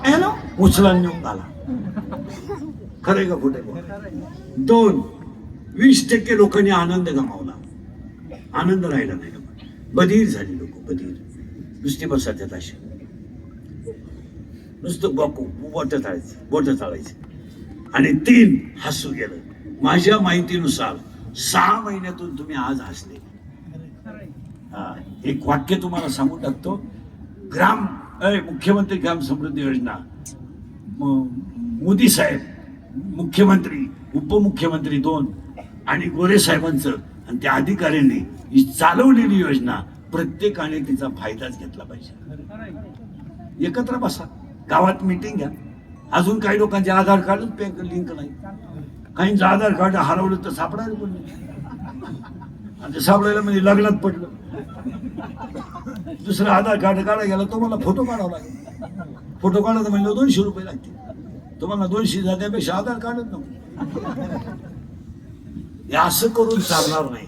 आहे ना उचला नेऊन घाला. खरंय का खोटे? 2, 20% लोकांनी आनंद गमावला. आनंद राहिला नाही. बधीर झाली लोक, बधीर. नुसते बसायच्यात असे, नुसतं बोट चाळायचे. आणि 3, हसू गेलं. माझ्या माहितीनुसार 6 महिन्यातून तुम्ही आज हसले. एक वाक्य तुम्हाला सांगून टाकतो. मुख्यमंत्री ग्राम समृद्धी योजना, मोदी साहेब मुख्यमंत्री, उपमुख्यमंत्री 2 आणि गोरे साहेबांचं आणि त्या अधिकाऱ्यांनी ही चालवलेली योजना प्रत्येकाने तिचा फायदाच घेतला पाहिजे. एकत्र बसा, गावात मीटिंग घ्या. अजून काही लोकांचे आधार कार्डच लिंक नाही. काहींचं आधार कार्ड हरवलं तर सापडायला पण नाही. आणि सापडायला म्हणजे लग्नात पडलं. दुसरं आधार कार्ड काढायला गेला तुम्हाला फोटो काढावा लागेल. फोटो काढायला म्हणलं 200 रुपये लागतील. तुम्हाला 200 जाण्यापेक्षा आधार कार्डच नको. हे असं करून चालणार नाही.